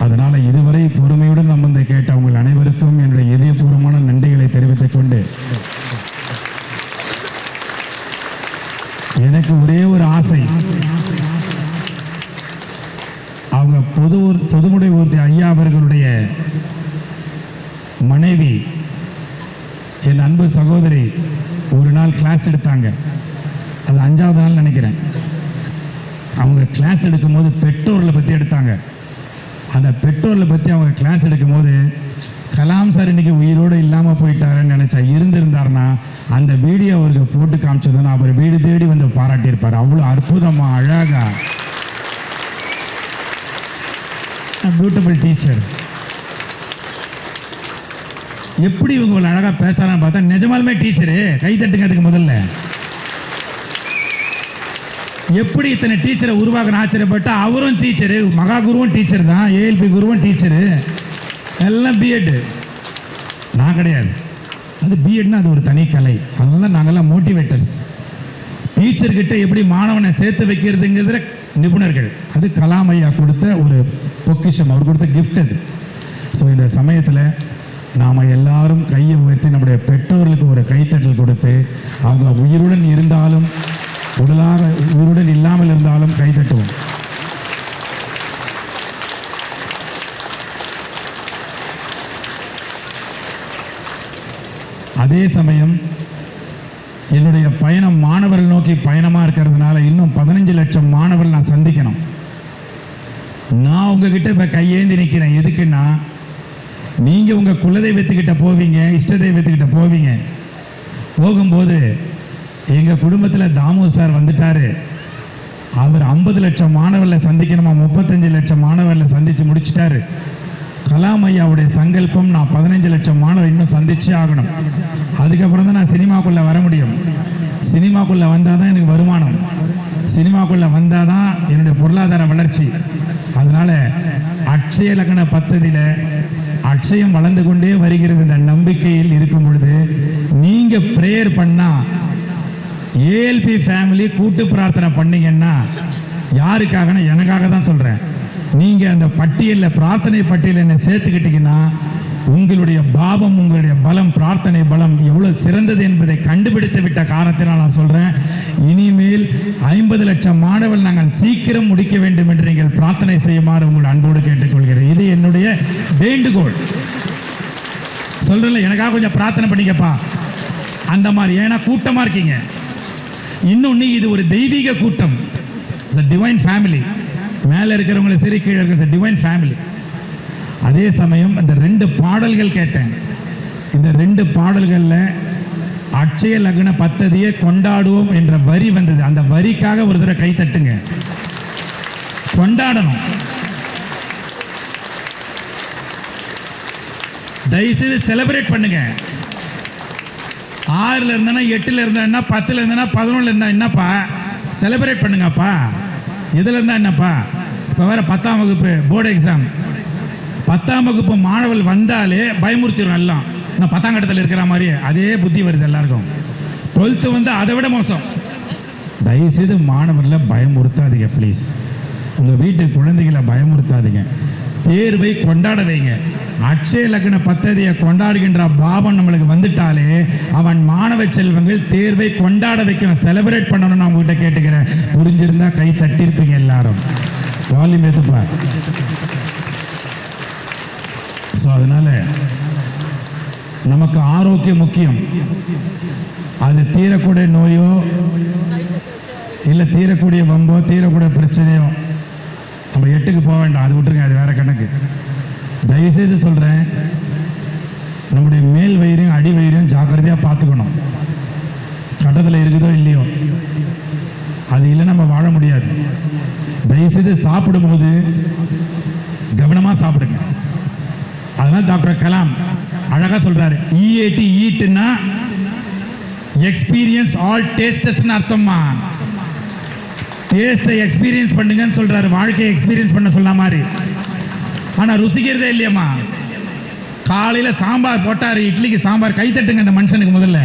அதனால் இதுவரை பொறுமையுடன் நம்ம வந்து கேட்ட உங்கள் அனைவருக்கும் என்னுடைய இதயபூர்வமான நன்றிகளை தெரிவித்துக் கொண்டு, எனக்கு ஒரே ஒரு ஆசை. அவங்க பொதுமுடை ஊர்த்தி ஐயா அவர்களுடைய மனைவி, என் அன்பு சகோதரி, ஒரு நாள் கிளாஸ் எடுத்தாங்க. அது 5வது நாள் நினைக்கிறேன். அவங்க கிளாஸ் எடுக்கும்போது பெற்றோர்களை பற்றி எடுத்தாங்க. அந்த பெற்றோர்களை பற்றி அவங்க கிளாஸ் எடுக்கும்போது, கலாம் சார் இன்னைக்கு உயிரோடு இல்லாமல் போயிட்டாருன்னு நினச்சா, இருந்திருந்தாருன்னா அந்த வீடியோ அவருக்கு போட்டு காமிச்சதுன்னா அவர் வீடு தேடி வந்து பாராட்டியிருப்பார். அவ்வளோ அற்புதமாக அழகா பியூட்டிஃபுல் டீச்சர். எப்படி இவங்க அழகாக பேசுகிறான்னு பார்த்தா நிஜமாலுமே டீச்சரு. கை தட்டுங்கிறதுக்கு முதல்ல எப்படி இத்தனை டீச்சரை உருவாக்குன்னு ஆச்சரியப்பட்டா, அவரும் டீச்சரு, மகா குருவும் டீச்சர் தான், ஏஎல்பி குருவும் டீச்சரு, எல்லாம் பிஎட். நான் கிடையாது. அது பிஎட்னா அது ஒரு தனி கலை. அதனால நாங்கள்லாம் மோட்டிவேட்டர்ஸ். டீச்சர்கிட்ட எப்படி மாணவனை சேர்த்து வைக்கிறதுங்கிறதுல நிபுணர்கள். அது கலாம் ஐயா கொடுத்த ஒரு பொக்கிஷம், அவர் கொடுத்த கிஃப்ட் அது. ஸோ இந்த சமயத்தில் நாம் எல்லாரும் கையை உயர்த்தி நம்முடைய பெற்றோர்களுக்கு ஒரு கைத்தட்டல் கொடுத்து, அவங்க உயிருடன் இருந்தாலும் உடலாக உயிருடன் இல்லாமல் இருந்தாலும் கைத்தட்டுவோம். அதே சமயம் என்னுடைய பயணம் மாணவர்கள் நோக்கி பயணமாக இருக்கிறதுனால இன்னும் 15 லட்சம் மாணவர்கள் நான் சந்திக்கணும். நான் உங்ககிட்ட இப்போ கையேந்தி நிற்கிறேன். எதுக்குன்னா, நீங்கள் உங்கள் குலதெய்வத்துக்கிட்ட போவீங்க, இஷ்ட தெய்வத்துக்கிட்ட போவீங்க. போகும்போது எங்கள் குடும்பத்தில் தாமு சார் வந்துட்டார், அவர் 50 லட்சம் மாணவர்களை சந்திக்கணுமா, 35 லட்சம் மாணவர்களை சந்தித்து முடிச்சிட்டாரு. கலாம் ஐயாவுடைய சங்கல்பம், நான் 15 லட்சம் மாணவர் இன்னும் சந்திச்சே ஆகணும். அதுக்கப்புறம் தான் நான் சினிமாக்குள்ளே வர முடியும். சினிமாக்குள்ளே வந்தால் தான் எனக்கு வருமானம், சினிமாக்குள்ளே வந்தால் தான் என்னுடைய பொருளாதார வளர்ச்சி. அதனால் அக்ஷய லக்ன பத்ததியில் அக்ஷயம் வளர்ந்து கொண்டே வருகிறது. இந்த நம்பிக்கையில் இருக்கும் பொழுது நீங்கள் ப்ரேயர் பண்ணால், ஏஎல்பி ஃபேமிலி கூட்டு பிரார்த்தனை பண்ணீங்கன்னா, யாருக்காகனா எனக்காக தான் சொல்கிறேன். நீங்கள் அந்த பட்டியலில், பிரார்த்தனை பட்டியலில் என்னை சேர்த்துக்கிட்டீங்கன்னா, உங்களுடைய பாவம், உங்களுடைய பலம், பிரார்த்தனை பலம் எவ்வளோ சிறந்தது என்பதை கண்டுபிடித்து விட்ட காரணத்தினால் நான் சொல்கிறேன், இனிமேல் 50 லட்சம் மாணவர்கள் நாங்கள் சீக்கிரம் முடிக்க வேண்டும் என்று நீங்கள் பிரார்த்தனை செய்யுமாறு உங்கள் அன்போடு கேட்டுக்கொள்கிறேன். இது என்னுடைய வேண்டுகோள். சொல்கிறேன்ல, எனக்காக கொஞ்சம் பிரார்த்தனை பண்ணிக்கப்பா அந்த மாதிரி. ஏன்னா கூட்டமாக இருக்கீங்க. இன்னொன்று, இது ஒரு தெய்வீக கூட்டம், டிவைன் ஃபேமிலி. மேலே இருக்கிறவங்களை சரி, கீழே இருக்கிற டிவைன் ஃபேமிலி. அதே சமயம் இந்த 2 பாடல்கள் கேட்டேன். இந்த 2 பாடல்களில் அக்ஷய லக்ன பத்ததியை கொண்டாடுவோம் என்ற வரி வந்தது. அந்த வரிக்காக ஒரு தடவை கை தட்டுங்க. கொண்டாடணும். தயவுசெய்து செலிப்ரேட் பண்ணுங்க. 6ல் இருந்தேன்னா 8ல் இருந்தேன்னா 10ல் இருந்தேன்னா 11ல் இருந்தா என்னப்பா, செலிப்ரேட் பண்ணுங்கப்பா. எதில் இருந்தால் என்னப்பா, இப்போ வேறு 10ஆம் வகுப்பு போர்டு எக்ஸாம். 10ஆம் வகுப்பு மாணவர்கள் வந்தாலே பயமுறுத்திடும் எல்லாம். நான் 10ஆம் கட்டத்தில் இருக்கிற மாதிரியே அதே புத்தி வருது எல்லாருக்கும். 12th வந்து அதை விட மோசம். தயவுசெய்து மாணவர்களை பயமுறுத்தாதீங்க ப்ளீஸ். உங்கள் வீட்டு குழந்தைகளை பயமுறுத்தாதீங்க. தேர்வை கொண்டாட வைங்க. அக்ஷய லக்ன பத்ததியை கொண்டாடுகின்ற பாவம் நம்மளுக்கு வந்துட்டாலே அவன் மாணவ செல்வங்கள் தேர்வை கொண்டாட வைக்கணும், செலிப்ரேட் பண்ணணும்னு நான் உங்ககிட்ட கேட்டுக்கிறேன். புரிஞ்சிருந்தா கை தட்டிருப்பீங்க எல்லாரும். வால்யூம் ஏற்றுப்பா. ஸோ அதனால் நமக்கு ஆரோக்கியம் முக்கியம். அது தீரக்கூடிய நோயோ இல்லை தீரக்கூடிய வம்போ தீரக்கூடிய பிரச்சனையோ நம்ம 8க்கு போக வேண்டாம், அது விட்டுருங்க, அது வேற கணக்கு. தயவுசெய்து சொல்கிறேன், நம்முடைய மேல் வயிறையும் அடி வயிறையும் ஜாக்கிரதையாக பார்த்துக்கணும். கட்டத்தில் இருக்குதோ இல்லையோ, அது இல்லை நம்ம வாழ முடியாது. தயவுசெய்து சாப்பிடும்போது கவனமாக சாப்பிடுங்க. அதனால் டாக்டர் கலாம் அழகாக சொல்கிறாரு, EAT ஈட்டுன்னா எக்ஸ்பீரியன்ஸ் ஆல் டேஸ்டஸ்ன்னு அர்த்தம்மா. டேஸ்ட்டை எக்ஸ்பீரியன்ஸ் பண்ணுங்கன்னு சொல்கிறாரு, வாழ்க்கையை எக்ஸ்பீரியன்ஸ் பண்ண சொல்ல மாதிரி. ஆனால் ருசிக்கிறதே இல்லையம்மா. காலையில் சாம்பார் போட்டார், இட்லிக்கு சாம்பார், கைத்தட்டுங்க அந்த மனுஷனுக்கு முதல்ல.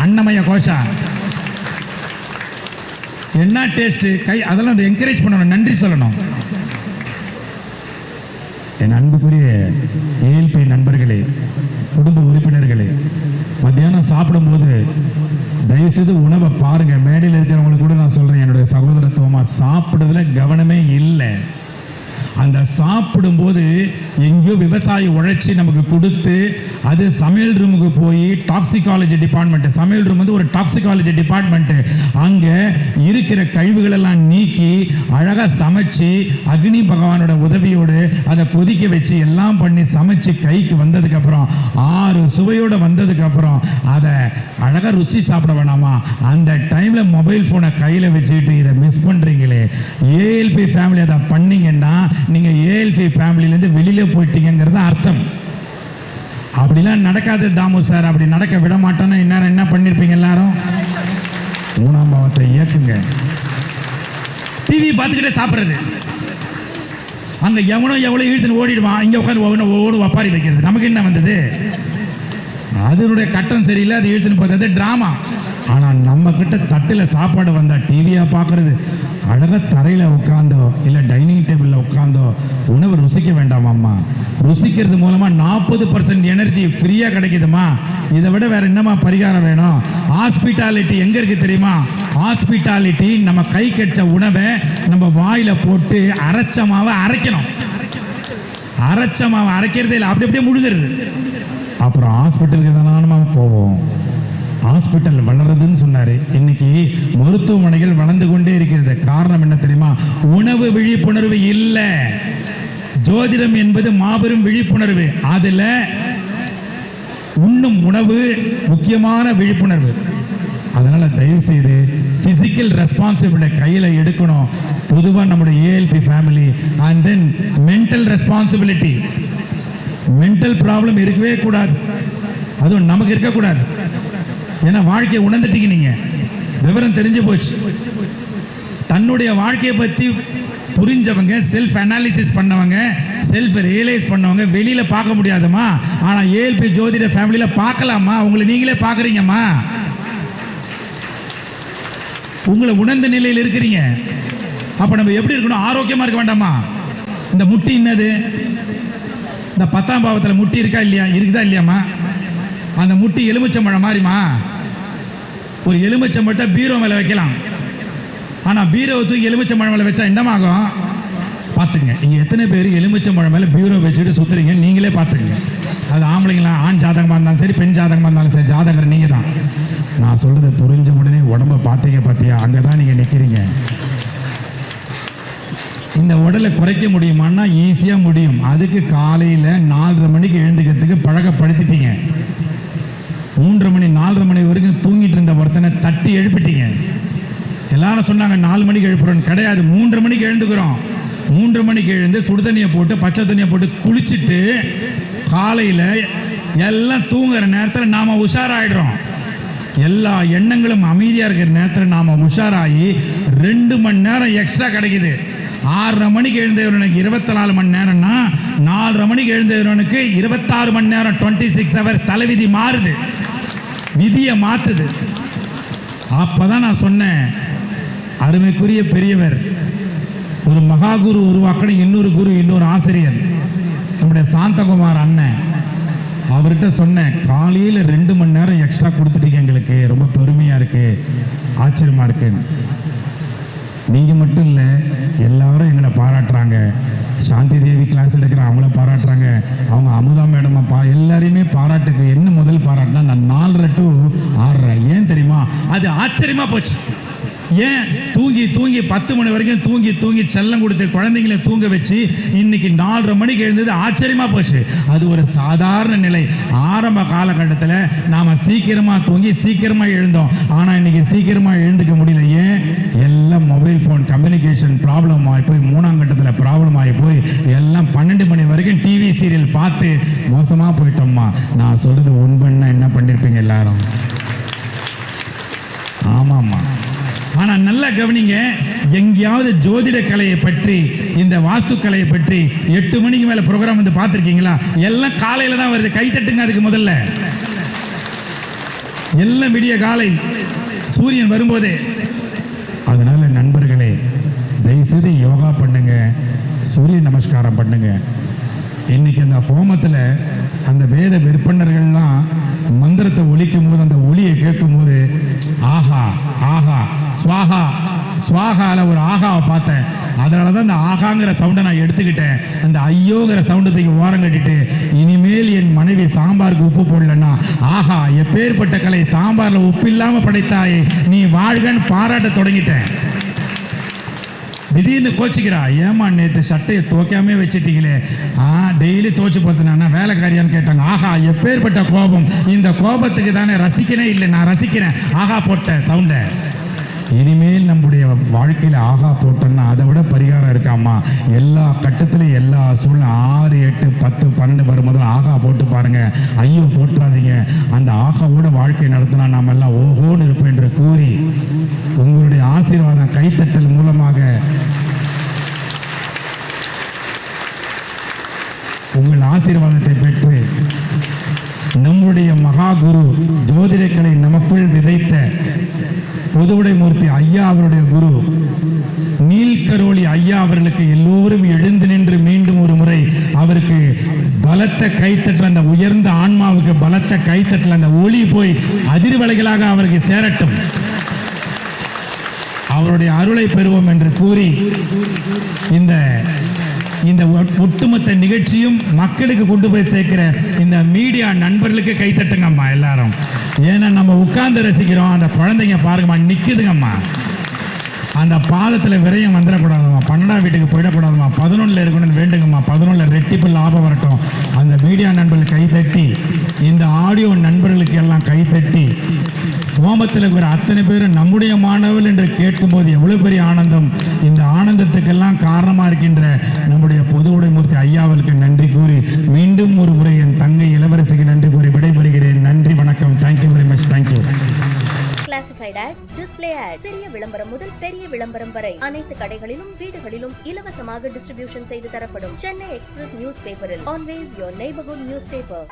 அன்னமய கோஷா என்ன டேஸ்ட்டு, அதெல்லாம் என்கரேஜ் பண்ணணும், நன்றி சொல்லணும். என் அன்புக்குரிய ஏஎல்பி நண்பர்களே, குடும்ப உறுப்பினர்களே, மத்தியானம் சாப்பிடும்போது தயவுசெய்து உணவை பாருங்க. மேடையில் இருக்கிறவங்களுக்கு கூட நான் சொல்றேன், என்னுடைய சகோதரத்துவமா, சாப்பிடுறதுல கவனமே இல்லை. அந்த சாப்பிடும்போது எங்கேயோ விவசாயி உழைச்சி நமக்கு கொடுத்து, அது சமையல் ரூமுக்கு போய் டாக்ஸிகாலஜி டிபார்ட்மெண்ட், சமையல் ரூம் வந்து ஒரு டாக்ஸிகாலஜி டிபார்ட்மெண்ட், அங்கே இருக்கிற கழிவுகளெல்லாம் நீக்கி அழகாக சமைச்சு அக்னி பகவானோட உதவியோடு அதை கொதிக்க வச்சு எல்லாம் பண்ணி சமைச்சு கைக்கு வந்ததுக்கப்புறம் 6 சுவையோடு வந்ததுக்கப்புறம் அதை அழகாக ருசி சாப்பிட வேணாமா? அந்த டைமில் மொபைல் ஃபோனை கையில் வச்சுக்கிட்டு இதை மிஸ் பண்ணுறீங்களே. ஏஎல்பி ஃபேமிலி அதை பண்ணீங்கன்னா நீங்கள் ஏஎல்பி ஃபேமிலியிலேருந்து வெளியில் போயிட்டீங்கிறது அர்த்தம். அப்படிலாம் நடக்காது தாமு சார். அப்படி நடக்க விட மாட்டோன்னா இந்நேரம் என்ன பண்ணியிருப்பீங்க எல்லாரும்? 3ஆம் பாவத்தை இயக்குங்க. டிவி பார்த்துக்கிட்டே சாப்பிட்றது, அங்கே எவனோ எவ்வளோ இழுத்துன்னு ஓடிடுவான், இங்கே உட்காந்து ஓடு ஒப்பாரி வைக்கிறது. நமக்கு என்ன வந்தது? அதனுடைய கட்டம் சரியில்லை, அது இழுத்துன்னு போகிறது ட்ராமா. ஆனால் நம்ம கிட்ட தட்டில் சாப்பாடு வந்தால் டிவியாக பார்க்குறது, அழகாக தரையில் உட்காந்தோ இல்லை டைனிங் டேபிளில் உட்காந்தோ உணவு ருசிக்க வேண்டாமாம்மா. ருசிக்கிறது மூலமாக 40% எனர்ஜி ஃப்ரீயாக கிடைக்குதுமா. இதை விட வேற என்னமா பரிகாரம் வேணும்? ஹாஸ்பிட்டாலிட்டி எங்கே இருக்குது தெரியுமா? ஹாஸ்பிட்டாலிட்டி நம்ம கை கெட்ட உணவை நம்ம வாயில் போட்டு அரைச்ச மாவை அரைக்கணும். அரைச்ச மாவை அரைக்கிறதே இல்லை, அப்படி அப்படியே முழுகிறது. அப்புறம் ஹாஸ்பிட்டலுக்கு தானே போவோம். ஹாஸ்பிட்டல் வளருதுன்னு சொன்னார். இன்னைக்கு மருத்துவமனைகள் வளர்ந்து கொண்டே இருக்கிறது. காரணம் என்ன தெரியுமா? உணவு விழிப்புணர்வு இல்லை. ஜோதிடம் என்பது மாபெரும் விழிப்புணர்வு. அதில் உண்ணும் உணவு முக்கியமான விழிப்புணர்வு. அதனால தயவு செய்து பிசிக்கல் ரெஸ்பான்சிபிலிட்டி கையில் எடுக்கணும். பொதுவாக நம்முடைய ALP family and then mental responsibility. Mental problem இருக்கவே கூடாது, அதுவும் நமக்கு இருக்கக்கூடாது. ஏன்னா வாழ்க்கையை உணர்ந்துட்டீங்க, நீங்க விவரம் தெரிஞ்சு போச்சு. தன்னுடைய வாழ்க்கையை பற்றி புரிஞ்சவங்க, செல்ஃப் அனாலிசிஸ் பண்ணவங்க, செல்ஃப் ரியலைஸ் பண்ணவங்க வெளியில பார்க்க முடியாதுமா. ஆனா ஏஎல்பி ஜோதிட ஃபேமிலியில பார்க்கலாமா? உங்களை நீங்களே பார்க்குறீங்கம்மா. உங்களை உணர்ந்த நிலையில் இருக்கிறீங்க. அப்ப நம்ம எப்படி இருக்கணும்? ஆரோக்கியமா இருக்க வேண்டாமா? இந்த முட்டி என்னது? இந்த 10ஆம் பாவத்தில் முட்டி இருக்கா இல்லையா? இருக்குதா இல்லையாம்மா? அந்த முட்டி எலுமிச்சம்பழம் மாதிரிமா. ஒரு எலுமிச்சம்பழத்தை பீரோ மேலே வைக்கலாம். ஆனால் பீரோவை தூக்கி எலுமிச்சம்பழம் மேலே வச்சா என்னமாகும்? பார்த்துங்க. இங்கே எத்தனை பேர் எலுமிச்சம்பழம் மேலே பீரோ வச்சுட்டு சுற்றுறீங்க? நீங்களே பார்த்துங்க. அது ஆம்பளைங்களா, ஆண் ஜாதகமாக இருந்தாலும் சரி, பெண் ஜாதகமாக இருந்தாலும் சரி, ஜாதகர் நீங்கள் தான். நான் சொல்கிறது புரிஞ்ச உடனே உடம்பை பார்த்தீங்க பார்த்தியா? அங்கே தான் நீங்கள் நிற்கிறீங்க. இந்த உடலை குறைக்க முடியுமான்னா ஈஸியாக முடியும். அதுக்கு காலையில் 4:30 மணிக்கு எழுந்துக்கிறதுக்கு பழக்கப்படுத்திட்டீங்க. 3:30 மணி 4:30 மணி வரைக்கும் தூங்கிட்டு இருந்த ஒருத்தனை தட்டி எழுப்பிட்டீங்க. எல்லாரும் சொன்னாங்க 4 மணிக்கு எழுப்புறோன்னு. கிடையாது, 3:30 மணிக்கு எழுந்துக்கிறோம். 3:30 மணிக்கு எழுந்து சுடு தண்ணியை போட்டு பச்சை தண்ணியை போட்டு குளிச்சுட்டு காலையில் எல்லாம் தூங்குற நேரத்தில் நாம் உஷாராயிடுறோம். எல்லா எண்ணங்களும் அமைதியாக இருக்கிற நேரத்தில் நாம் உஷாராகி 2 மணி நேரம் எக்ஸ்ட்ரா கிடைக்குது. 6:30 மணிக்கு எழுந்தவனுக்கு 24 மணி நேரம்னா 4:30 மணிக்கு எழுந்தவனுக்கு 26 மணி நேரம், 26 ஹவர்ஸ். தலைவிதி மாறுது, விதியை மாற்றுது. அப்போதான் நான் சொன்னேன், அருமைக்குரிய பெரியவர் ஒரு மகா குரு உருவாக்கணும். இன்னொரு குரு, இன்னொரு ஆசிரியர், நம்முடைய சாந்தகுமார் அண்ணன். அவர்கிட்ட சொன்னேன், காலையில் 2 மணி நேரம் எக்ஸ்ட்ரா கொடுத்துட்டீங்க, எங்களுக்கு ரொம்ப பெருமையாக இருக்குது, ஆச்சரியமாக இருக்குன்னு. நீங்கள் மட்டும் இல்லை, எல்லாரும் எங்களை பாராட்டுறாங்க. சாந்தி தேவி கிளாஸ் எடுக்கிற அவங்கள பாராட்டுறாங்க. அவங்க அமுதா மேடம்ப்பா எல்லாரையுமே பாராட்டுக்கு. என்ன முதல் பாராட்டுனா, நான் 4:30 to 6:30. ஏன் தெரியுமா? அது ஆச்சரியமா போச்சு. ஏன் தூங்கி 10 மணி வரைக்கும் தூங்கி செல்லம் கொடுத்து குழந்தைங்களை தூங்க வச்சு இன்னைக்கு 4:30 மணிக்கு எழுந்தது ஆச்சரியமா போச்சு. அது ஒரு சாதாரண நிலை. ஆரம்ப காலகட்டத்தில் நாம சீக்கிரமா தூங்கி சீக்கிரமா எழுந்தோம். ஆனா இன்னைக்கு சீக்கிரமா எழுந்துக்க முடியல. ஏன்? எல்லாம் மொபைல் ஃபோன் கம்யூனிகேஷன் ப்ராப்ளம் ஆகி போய் 3ஆம் கட்டத்தில் ப்ராப்ளம் ஆகி போய் எல்லாம் 12 மணி வரைக்கும் டிவி சீரியல் பார்த்து மோசமா போயிட்டோம்மா. நான் சொல்றது உண்மைன்னா என்ன பண்ணிருப்பீங்க எல்லாரும்? ஆமாம்மா. ஆனால் நல்லா கவனிங்க, எங்கேயாவது ஜோதிட கலையை பற்றி, இந்த வாஸ்து கலையை பற்றி 8 மணிக்கு மேலே ப்ரோக்ராம் வந்து பார்த்துருக்கீங்களா? எல்லாம் காலையில் தான் வருது. கை தட்டுங்க அதுக்கு முதல்ல. எல்லாம் விடிய காலை சூரியன் வரும்போதே. அதனால நண்பர்களே, தயவுசெய்து யோகா பண்ணுங்க, சூரிய நமஸ்காரம் பண்ணுங்க. இன்னைக்கு அந்த ஹோமத்தில் அந்த வேத விற்பனர்கள்லாம் மந்திரத்தை ஒலிக்கும் போது, அந்த ஒலியை கேட்கும் போது, ஆஹா ஆஹா ஸ்வாகா ஸ்வாகால ஒரு ஆகாவை பார்த்தேன். அதனால தான் இந்த ஆகாங்கிற சவுண்டை நான் எடுத்துக்கிட்டேன். அந்த ஐயோங்கிற சவுண்டத்துக்கு ஓரம் கட்டிட்டு, இனிமேல் என் மனைவி சாம்பாருக்கு உப்பு போடலன்னா, ஆஹா எப்பேற்பட்ட கலை, சாம்பாரில் உப்பு இல்லாமல் படைத்தாயே, நீ வாழ்கன்னு பாராட்ட தொடங்கிட்டேன். திடீர்னு கோச்சிக்கிறா, ஏமா நேற்று சட்டையை துவைக்காமே வச்சுட்டீங்களே? டெய்லி துவைச்சு பார்த்தினா வேலைக்காரியான்னு கேட்டாங்க. ஆஹா எப்பேற்பட்ட கோபம், இந்த கோபத்துக்கு தானே ரசிக்கனே இல்லை, நான் ரசிக்கிறேன் ஆஹா போட்ட சவுண்டை. இனிமேல் நம்முடைய வாழ்க்கையில் ஆகா போட்டோன்னா அதை விட பரிகாரம் இருக்காமா? எல்லா கட்டத்திலையும் எல்லா சூழ்நிலை 6, 8, 10, 12 வரும்போது ஆகா போட்டு பாருங்க. ஐயோ போட்டுறாதீங்க. அந்த ஆகாவோட வாழ்க்கை நடத்தினா நாம் எல்லாம் ஓஹோன்னு இருப்போம் என்று கூறி, உங்களுடைய ஆசீர்வாதம் கைத்தட்டல் மூலமாக உங்கள் ஆசீர்வாதத்தை பெற்று நம்முடைய மகாகுரு ஜோதிடக்கலை நமக்குள் விதைத்த பொதுவுடைமூர்த்தி ஐயா அவருடைய குரு நீல்கரோலி ஐயா அவர்களுக்கு எல்லோரும் எழுந்து நின்று மீண்டும் ஒரு முறை அவருக்கு பலத்த கைத்தட்டல், அந்த உயர்ந்த ஆன்மாவுக்கு பலத்த கைத்தட்டல், அந்த ஒளி போய் அதிர்வலைகளாக அவருக்கு சேரட்டும், அவருடைய அருளை பெறுவோம் என்று கூறி இந்த ஒட்டுமொத்த நிகழ்ச்சியும் மக்களுக்கு கொண்டு போய் சேர்க்கிற இந்த மீடியா நண்பர்களுக்கு கைத்தட்டுங்கம்மா எல்லாரும். ஏன்னா நம்ம உட்கார்ந்து ரசிக்கிறோம், அந்த குழந்தைங்க பாருங்கம்மா நிற்குதுங்கம்மா, அந்த பாதத்தில் விரயம் வந்துடக்கூடாதும்மா, 12ஆம் வீட்டுக்கு போயிடக்கூடாதும்மா, 11ல் இருக்கணும்னு வேண்டுங்கம்மா, 11ல் ரெட்டிப்பு லாபம் வரட்டும். அந்த மீடியா நண்பர்கள் கைத்தட்டி, இந்த ஆடியோ நண்பர்களுக்கு எல்லாம் கைத்தட்டி, ஹோமத்தில் இருக்கிற அத்தனை பேரும் நம்முடைய மாணவர்கள் என்று கேட்கும்போது எவ்வளவு பெரிய ஆனந்தம். இந்த ஆனந்தத்துக்கெல்லாம் காரணமாக இருக்கின்ற நம்முடைய பொதுவுடைமூர்த்தி ஐயாவிற்கு நன்றி கூறி மீண்டும் ஒரு முறை என் தங்கை இளவரசிக்கு நன்றி கூறி விடைபெறுகிறேன். நன்றி, வணக்கம். Thank you very much. Thank you. Classified ads, display ads, சிறிய விளம்பரம் முதல் பெரிய விளம்பரம் வரை அனைத்து கடைகளிலும் வீடுகளிலும் இலவசமாக டிஸ்ட்ரிபியூஷன் செய்து தரப்படும் சென்னை எக்ஸ்பிரஸ் நியூஸ் பேப்பரில் always your neighbourhood news paper.